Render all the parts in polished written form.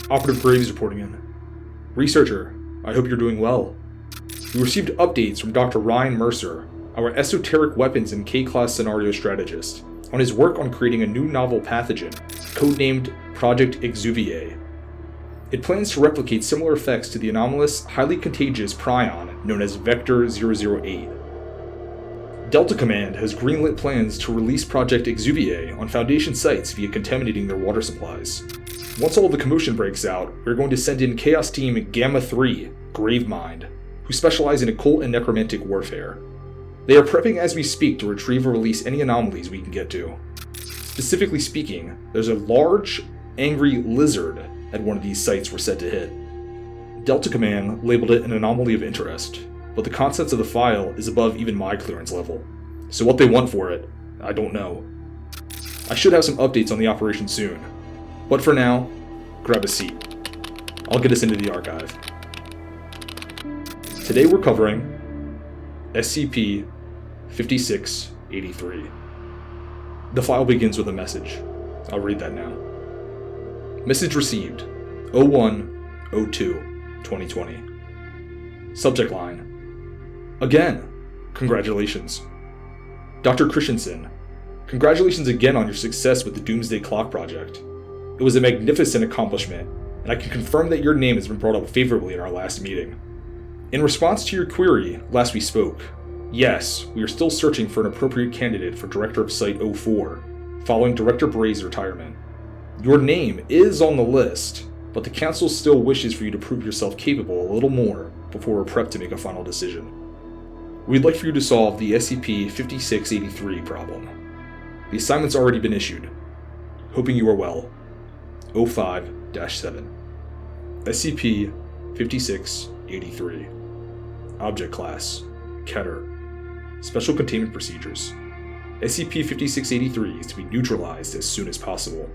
Operative Graves reporting in. Researcher, I hope you're doing well. We received updates from Dr. Ryan Mercer, our esoteric weapons and K-class scenario strategist, on his work on creating a new novel pathogen, codenamed Project Exuviae. It plans to replicate similar effects to the anomalous, highly contagious prion known as Vector 008. Delta Command has greenlit plans to release Project Exuviae on Foundation sites via contaminating their water supplies. Once all the commotion breaks out, we're going to send in Chaos Team Gamma 3, Gravemind, who specialize in occult and necromantic warfare. They are prepping as we speak to retrieve or release any anomalies we can get to. Specifically speaking, there's a large, angry lizard at one of these sites we're set to hit. Delta Command labeled it an anomaly of interest, but the contents of the file is above even my clearance level, so what they want for it, I don't know. I should have some updates on the operation soon, but for now, grab a seat. I'll get us into the archive. Today we're covering SCP-5683. The file begins with a message. I'll read that now. Message received, 01/02/2020. Subject line. Again, congratulations. Dr. Christensen, congratulations again on your success with the Doomsday Clock Project. It was a magnificent accomplishment, and I can confirm that your name has been brought up favorably in our last meeting. In response to your query, last we spoke, yes, we are still searching for an appropriate candidate for Director of Site 04, following Director Bray's retirement. Your name is on the list, but the Council still wishes for you to prove yourself capable a little more before we're prepped to make a final decision. We'd like for you to solve the SCP-5683 problem. The assignment's already been issued. Hoping you are well. 05-7. SCP-5683. Object Class Keter. Special Containment Procedures. SCP-5683 is to be neutralized as soon as possible.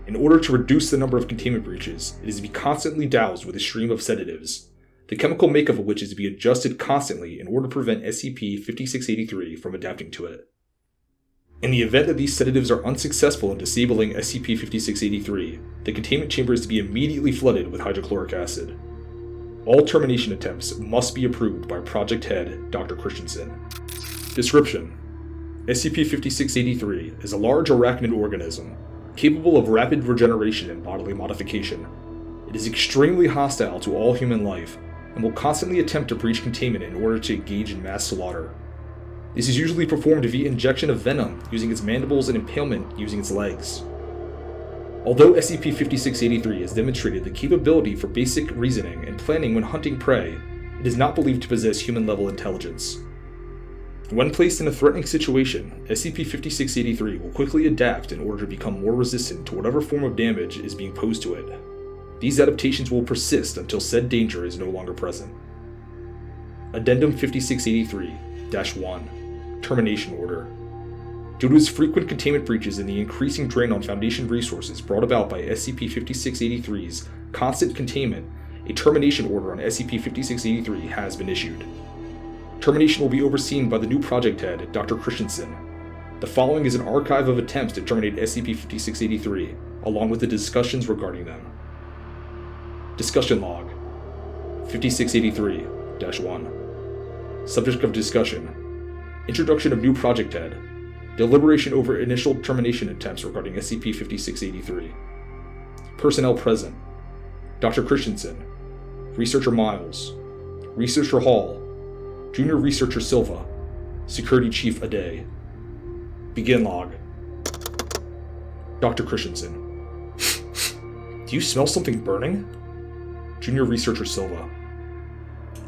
In order to reduce the number of containment breaches, it is to be constantly doused with a stream of sedatives, the chemical makeup of which is to be adjusted constantly in order to prevent SCP-5683 from adapting to it. In the event that these sedatives are unsuccessful in disabling SCP-5683, the containment chamber is to be immediately flooded with hydrochloric acid. All termination attempts must be approved by Project Head Dr. Christensen. Description: SCP-5683 is a large arachnid organism, capable of rapid regeneration and bodily modification. It is extremely hostile to all human life, and will constantly attempt to breach containment in order to engage in mass slaughter. This is usually performed via injection of venom using its mandibles and impalement using its legs. Although SCP-5683 has demonstrated the capability for basic reasoning and planning when hunting prey, it is not believed to possess human-level intelligence. When placed in a threatening situation, SCP-5683 will quickly adapt in order to become more resistant to whatever form of damage is being posed to it. These adaptations will persist until said danger is no longer present. Addendum 5683-1. Termination Order. Due to its frequent containment breaches and the increasing drain on Foundation resources brought about by SCP-5683's constant containment, a termination order on SCP-5683 has been issued. Termination will be overseen by the new project head, Dr. Christensen. The following is an archive of attempts to terminate SCP-5683, along with the discussions regarding them. Discussion Log 5683-1. Subject of discussion: Introduction of new project head. Deliberation over initial termination attempts regarding SCP-5683. Personnel present: Dr. Christensen, Researcher Miles, Researcher Hall, Junior Researcher Silva, Security Chief Aday. Begin log. Dr. Christensen. Do you smell something burning? Junior Researcher Silva.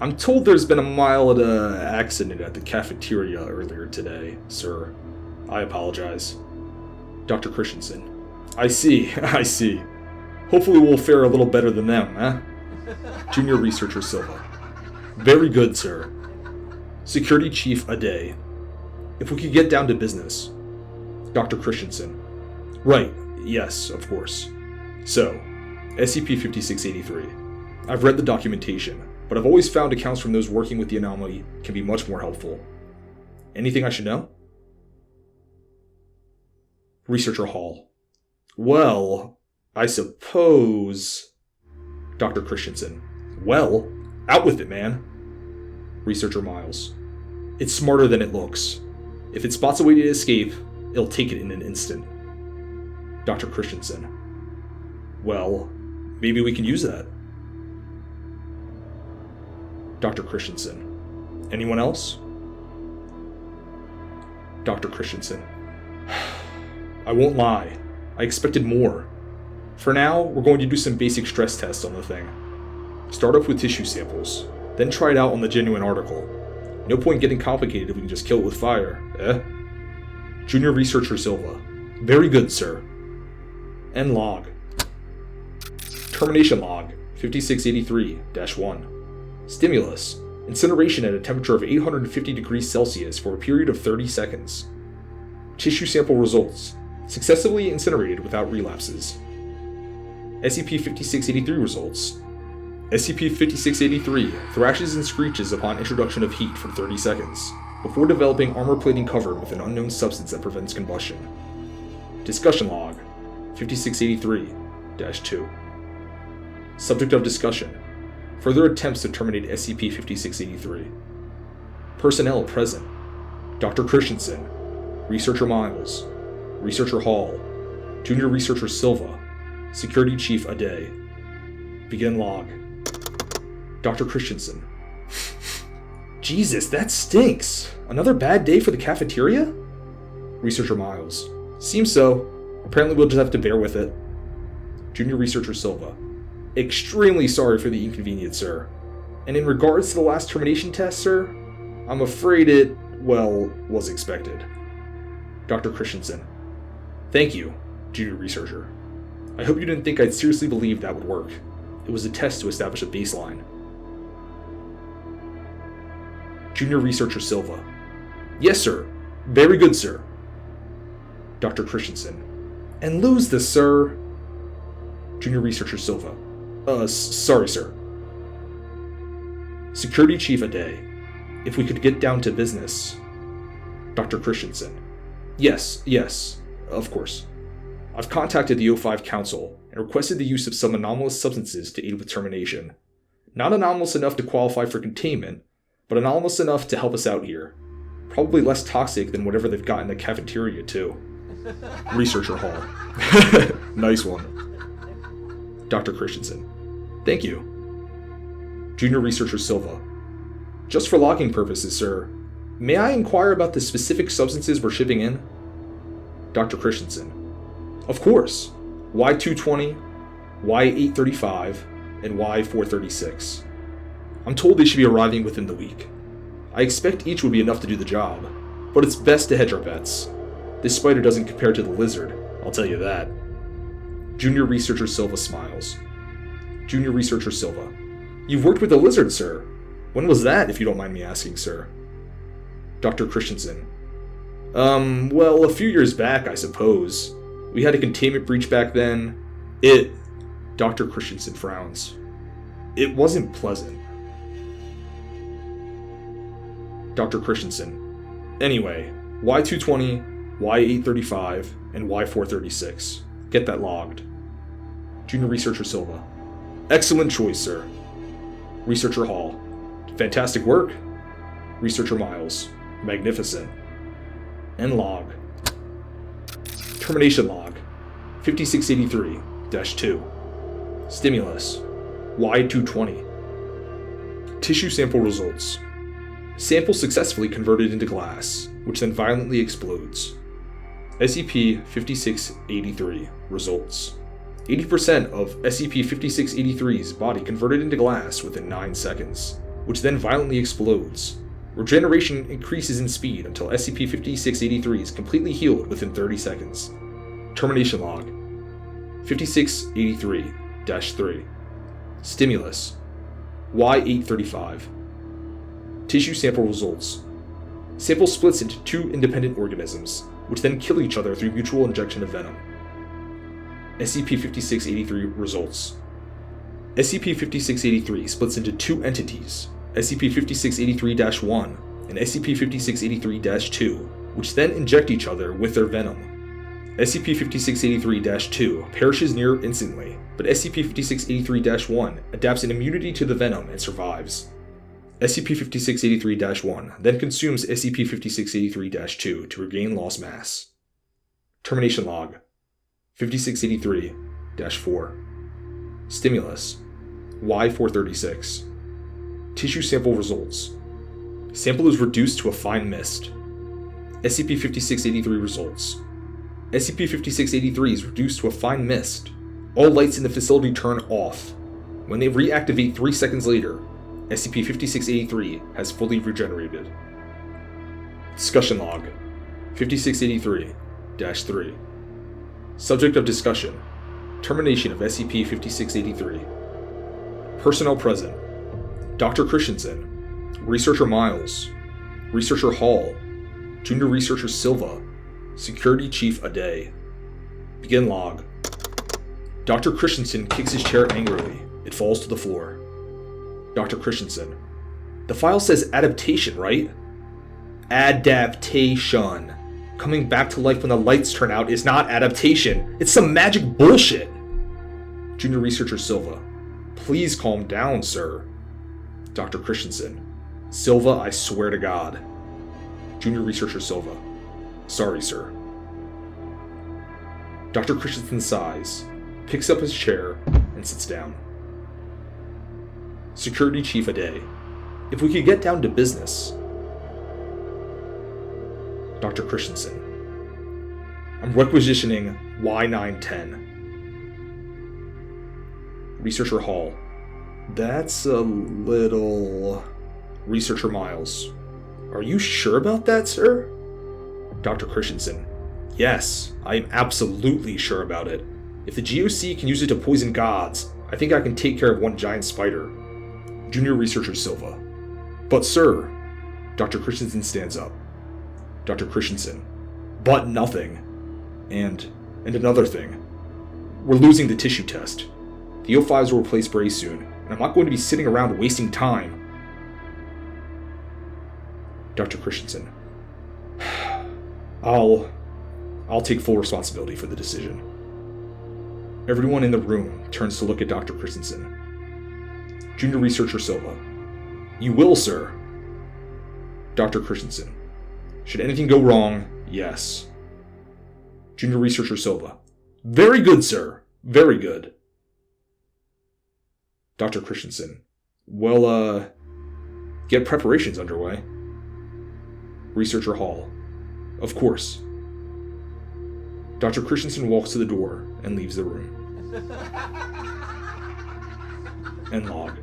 I'm told there's been a mild accident at the cafeteria earlier today, sir. I apologize. Dr. Christensen. I see. Hopefully we'll fare a little better than them, eh? Junior Researcher Silva. Very good, sir. Security Chief Aday. If we could get down to business. Dr. Christensen. Right, yes, of course. So, SCP-5683. I've read the documentation, but I've always found accounts from those working with the anomaly can be much more helpful. Anything I should know? Researcher Hall. Well, I suppose... Dr. Christensen. Well, out with it, man. Researcher Miles. It's smarter than it looks. If it spots a way to escape, it'll take it in an instant. Dr. Christensen. Well, maybe we can use that. Dr. Christensen. Anyone else? Dr. Christensen. I won't lie. I expected more. For now, we're going to do some basic stress tests on the thing. Start off with tissue samples, then try it out on the genuine article. No point getting complicated if we can just kill it with fire, eh? Junior Researcher Silva. Very good, sir. End log. Termination log, 5683-1. Stimulus. Incineration at a temperature of 850 degrees Celsius for a period of 30 seconds. Tissue sample results. Successfully incinerated without relapses. SCP-5683 results. SCP-5683 thrashes and screeches upon introduction of heat for 30 seconds, before developing armor plating cover with an unknown substance that prevents combustion. Discussion log, 5683-2. Subject of discussion. Further attempts to terminate SCP-5683. Personnel present. Dr. Christensen, Researcher Miles, Researcher Hall, Junior Researcher Silva, Security Chief Ade. Begin log. Dr. Christensen. Jesus, that stinks! Another bad day for the cafeteria? Researcher Miles. Seems so. Apparently we'll just have to bear with it. Junior Researcher Silva. Extremely sorry for the inconvenience, sir. And in regards to the last termination test, sir, I'm afraid it, well, was expected. Dr. Christensen. Thank you, Junior Researcher. I hope you didn't think I'd seriously believe that would work. It was a test to establish a baseline. Junior Researcher Silva. Yes, sir. Very good, sir. Dr. Christensen. And lose the sir. Junior Researcher Silva. Sorry, sir. Security Chief Ade. If we could get down to business. Dr. Christensen. Yes, of course. I've contacted the O5 Council and requested the use of some anomalous substances to aid with termination. Not anomalous enough to qualify for containment, but anomalous enough to help us out here. Probably less toxic than whatever they've got in the cafeteria, too. Researcher Hall. Nice one. Dr. Christensen. Thank you. Junior Researcher Silva. Just for logging purposes, sir, may I inquire about the specific substances we're shipping in? Dr. Christensen. Of course. Y220, Y835, and Y436. I'm told they should be arriving within the week. I expect each would be enough to do the job, but it's best to hedge our bets. This spider doesn't compare to the lizard, I'll tell you that. Junior Researcher Silva smiles. Junior Researcher Silva. You've worked with the lizard, sir. When was that, if you don't mind me asking, sir? Dr. Christensen. Well, a few years back, I suppose. We had a containment breach back then. Dr. Christensen frowns. It wasn't pleasant. Dr. Christensen. Anyway, Y220, Y835, and Y436. Get that logged. Junior Researcher Silva. Excellent choice, sir. Researcher Hall. Fantastic work. Researcher Miles. Magnificent. End log. Termination log. 5683-2. Stimulus. Y220. Tissue sample results. Sample successfully converted into glass, which then violently explodes. SCP-5683 results. 80% of SCP-5683's body converted into glass within 9 seconds, which then violently explodes. Regeneration increases in speed until SCP-5683 is completely healed within 30 seconds. Termination log. 5683-3. Stimulus. Y835. Tissue sample results. Sample splits into 2 independent organisms, which then kill each other through mutual injection of venom. SCP-5683 results. SCP-5683 splits into 2 entities, SCP-5683-1 and SCP-5683-2, which then inject each other with their venom. SCP-5683-2 perishes near instantly, but SCP-5683-1 adapts an immunity to the venom and survives. SCP-5683-1 then consumes SCP-5683-2 to regain lost mass. Termination Log 5683-4 Stimulus Y436 Tissue sample results. Sample is reduced to a fine mist. SCP-5683 results. SCP-5683 is reduced to a fine mist. All lights in the facility turn off. When they reactivate 3 seconds later, SCP-5683 has fully regenerated. Discussion Log 5683-3 Subject of discussion: termination of SCP-5683. Personnel present: Dr. Christensen, Researcher Miles, Researcher Hall, Junior Researcher Silva, Security Chief Aday. Begin log. Dr. Christensen kicks his chair angrily. It falls to the floor. Dr. Christensen: the file says adaptation, right? Adaptation. Coming back to life when the lights turn out is not adaptation. It's some magic bullshit. Junior Researcher Silva: please calm down, sir. Dr. Christensen: Silva, I swear to God. Junior Researcher Silva: sorry, sir. Dr. Christensen sighs, picks up his chair, and sits down. Security Chief Aday: if we could get down to business. Dr. Christensen: I'm requisitioning Y910. Researcher Hall: that's a little... Researcher Miles: are you sure about that, sir? Dr. Christensen: yes, I am absolutely sure about it. If the GOC can use it to poison gods, I think I can take care of one giant spider. Junior Researcher Silva: but sir... Dr. Christensen stands up. Dr. Christensen: but nothing. And another thing. We're losing the tissue test. The O5s will replace Bray soon, and I'm not going to be sitting around wasting time. Dr. Christensen: I'll take full responsibility for the decision. Everyone in the room turns to look at Dr. Christensen. Junior Researcher Silva: you will, sir. Dr. Christensen: should anything go wrong, yes. Junior Researcher Silva: very good, sir. Very good. Dr. Christensen: well, get preparations underway. Researcher Hall: of course. Dr. Christensen walks to the door and leaves the room. End log.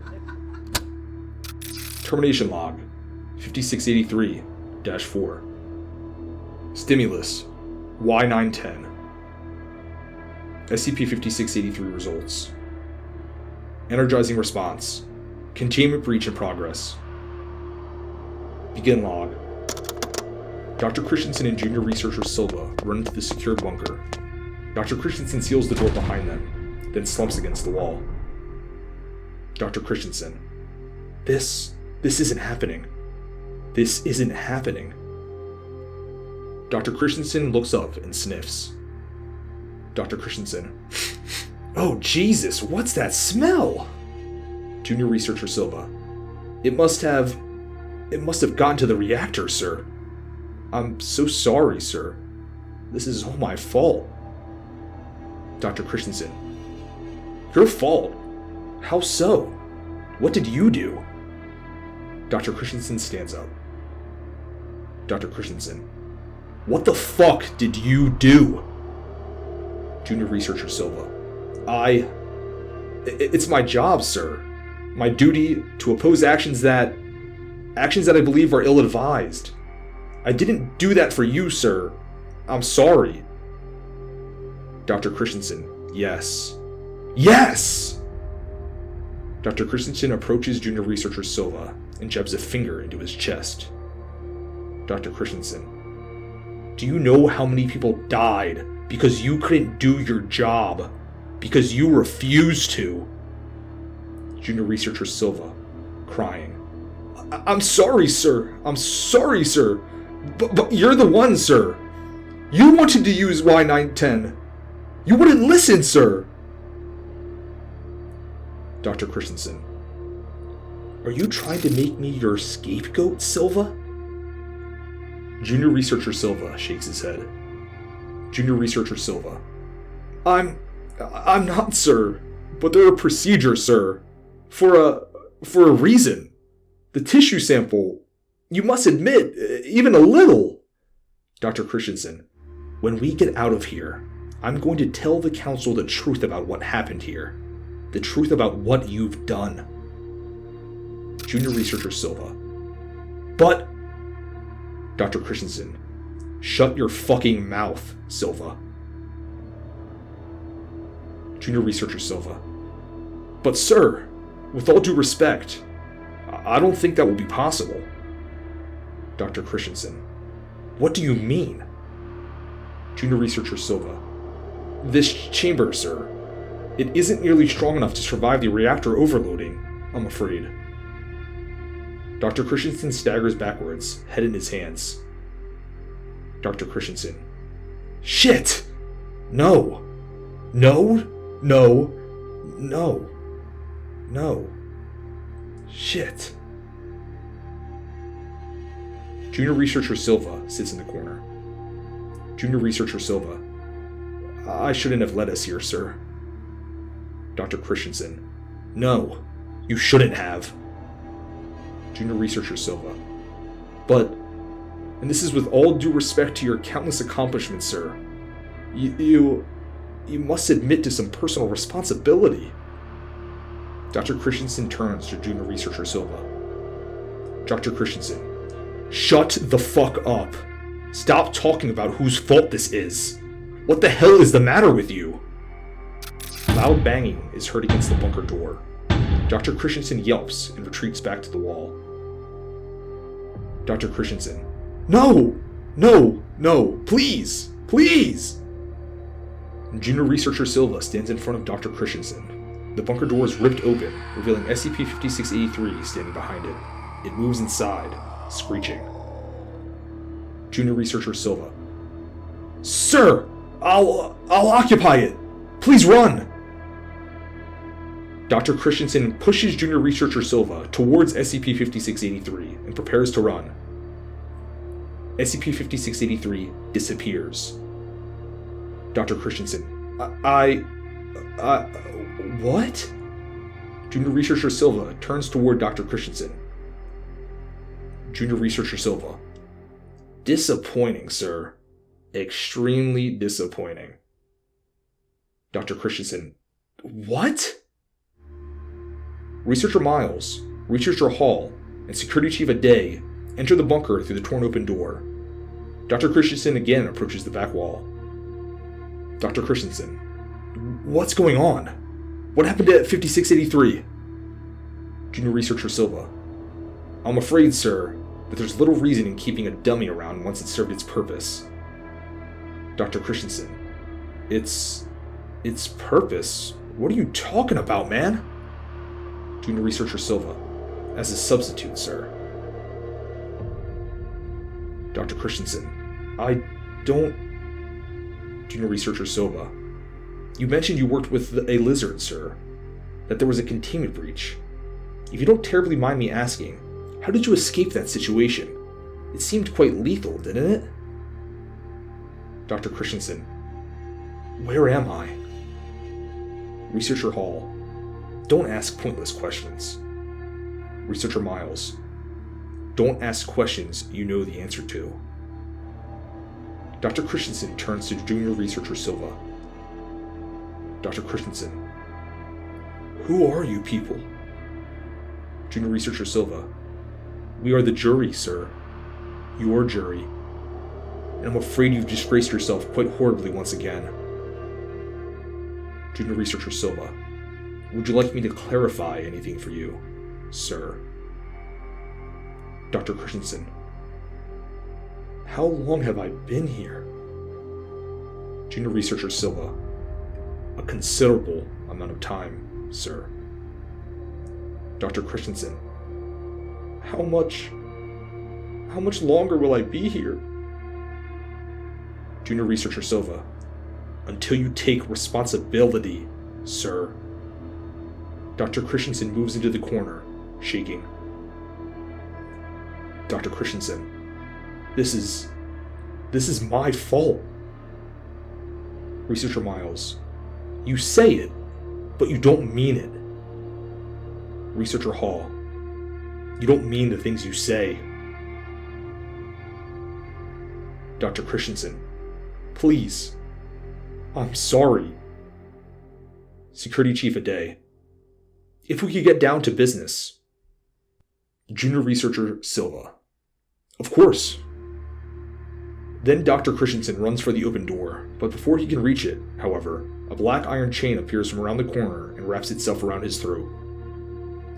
Termination Log 5683-4 Stimulus Y910 SCP-5683 results. Energizing response. Containment breach in progress. Begin log. Dr. Christensen and Junior Researcher Silva run into the secured bunker. Dr. Christensen seals the door behind them, then slumps against the wall. Dr. Christensen: This isn't happening. This isn't happening. Dr. Christensen looks up and sniffs. Dr. Christensen: oh Jesus, what's that smell? Junior Researcher Silva: It must have gotten to the reactor, sir. I'm so sorry, sir. This is all my fault. Dr. Christensen: Your fault? How so? What did you do? Dr. Christensen stands up. Dr. Christensen: What the fuck did you do? Junior Researcher Silva: It's my job, sir. My duty to oppose actions that I believe are ill-advised. I didn't do that for you, sir. I'm sorry. Dr. Christensen: Yes. Yes! Dr. Christensen approaches Junior Researcher Silva and jabs a finger into his chest. Dr. Christensen: Do you know how many people died because you couldn't do your job? Because you refused to? Junior Researcher Silva, crying: I'm sorry, sir. I'm sorry, sir. But you're the one, sir. You wanted to use Y910. You wouldn't listen, sir. Dr. Christensen. Are you trying to make me your scapegoat, Silva? Junior Researcher Silva shakes his head. Junior Researcher Silva. I'm not, sir. But there are procedures, sir. For a reason. The tissue sample, you must admit, even a little. Dr. Christensen. When we get out of here, I'm going to tell the council the truth about what happened here. The truth about what you've done. Junior Researcher Silva. But... Dr. Christensen. Shut your fucking mouth, Silva. Junior Researcher Silva. But sir, with all due respect, I don't think that will be possible. Dr. Christensen. What do you mean? Junior Researcher Silva. This chamber, sir. It isn't nearly strong enough to survive the reactor overloading, I'm afraid. Dr. Christensen staggers backwards, head in his hands. Dr. Christensen. Shit! No! No! No! No! No. Shit. Junior Researcher Silva sits in the corner. Junior Researcher Silva. I shouldn't have led us here, sir. Dr. Christensen. No, you shouldn't have. Junior Researcher Silva. But, and this is with all due respect to your countless accomplishments, sir, you must admit to some personal responsibility. Dr. Christensen turns to Junior Researcher Silva. Dr. Christensen. Shut the fuck up. Stop talking about whose fault this is. What the hell is the matter with you? Loud banging is heard against the bunker door. Dr. Christensen yelps and retreats back to the wall. Dr. Christensen. No! No! No! Please! Please! Junior Researcher Silva stands in front of Dr. Christensen. The bunker door is ripped open, revealing SCP-5683 standing behind it. It moves inside, screeching. Junior Researcher Silva. Sir! I'll occupy it! Please run! Dr. Christensen pushes Junior Researcher Silva towards SCP-5683 and prepares to run. SCP-5683 disappears. Dr. Christensen. What? Junior Researcher Silva turns toward Dr. Christensen. Junior Researcher Silva. Disappointing, sir. Extremely disappointing. Dr. Christensen. What? Researcher Miles, Researcher Hall, and Security Chief Aday enter the bunker through the torn open door. Dr. Christensen again approaches the back wall. Dr. Christensen. What's going on? What happened to 5683? Junior Researcher Silva. I'm afraid, sir, that there's little reason in keeping a dummy around once it's served its purpose. Dr. Christensen. Its purpose? What are you talking about, man? Junior Researcher Silva. As a substitute, sir. Dr. Christensen. I don't... Junior Researcher Silva. You mentioned you worked with a lizard, sir. That there was a containment breach. If you don't terribly mind me asking, how did you escape that situation? It seemed quite lethal, didn't it? Dr. Christensen. Where am I? Researcher Hall. Don't ask pointless questions. Researcher Miles. Don't ask questions you know the answer to. Dr. Christensen turns to Junior Researcher Silva. Dr. Christensen. Who are you people? Junior Researcher Silva. We are the jury, sir. Your jury. And I'm afraid you've disgraced yourself quite horribly once again. Junior Researcher Silva. Would you like me to clarify anything for you, sir? Dr. Christensen. How long have I been here? Junior Researcher Silva. A considerable amount of time, sir. Dr. Christensen. How much longer will I be here? Junior Researcher Silva. Until you take responsibility, sir. Dr. Christensen moves into the corner, shaking. Dr. Christensen. This is my fault. Researcher Miles. You say it, but you don't mean it. Researcher Hall. You don't mean the things you say. Dr. Christensen. Please. I'm sorry. Security Chief Aday. If we could get down to business. Junior Researcher Silva. Of course. Then Dr. Christensen runs for the open door, but before he can reach it, however, a black iron chain appears from around the corner and wraps itself around his throat.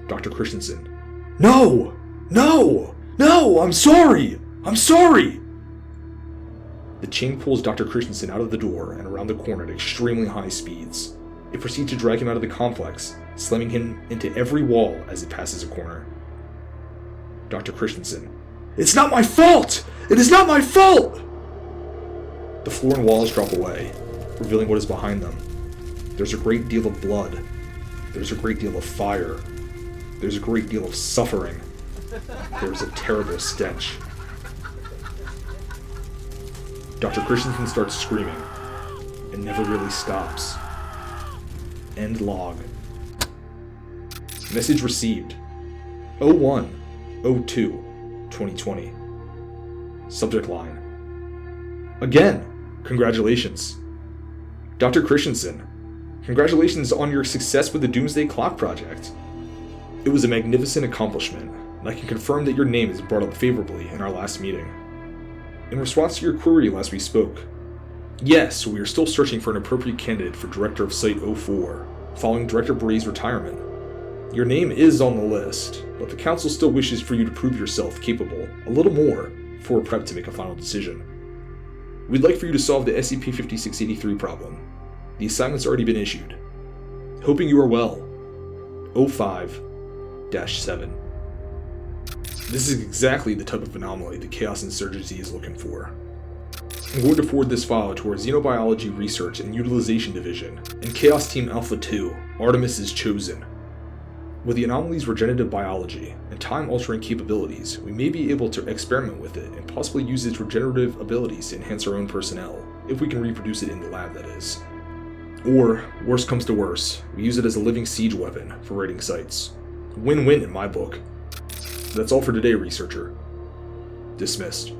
Dr. Christensen. No! No! No! I'm sorry! I'm sorry! The chain pulls Dr. Christensen out of the door and around the corner at extremely high speeds. It proceeds to drag him out of the complex, slamming him into every wall as it passes a corner. Dr. Christensen. It's not my fault! It is not my fault! The floor and walls drop away, revealing what is behind them. There's a great deal of blood. There's a great deal of fire. There's a great deal of suffering. There's a terrible stench. Dr. Christensen starts screaming, and never really stops. End log. Message received. 01/02/2020. Subject line. Again, congratulations. Dr. Christensen, congratulations on your success with the Doomsday Clock project. It was a magnificent accomplishment, and I can confirm that your name is brought up favorably in our last meeting. In response to your query last we spoke, yes, we are still searching for an appropriate candidate for Director of Site-04, following Director Bray's retirement. Your name is on the list, but the Council still wishes for you to prove yourself capable a little more before we're prepped to make a final decision. We'd like for you to solve the SCP-5683 problem. The assignment's already been issued. Hoping you are well. 05-7. This is exactly the type of anomaly the Chaos Insurgency is looking for. I'm going to forward this file to our Xenobiology Research and Utilization Division, and Chaos Team Alpha 2, Artemis is chosen. With the anomaly's regenerative biology and time-altering capabilities, we may be able to experiment with it and possibly use its regenerative abilities to enhance our own personnel, if we can reproduce it in the lab, that is. Or, worst comes to worse, we use it as a living siege weapon for raiding sites. Win-win in my book. That's all for today, researcher. Dismissed.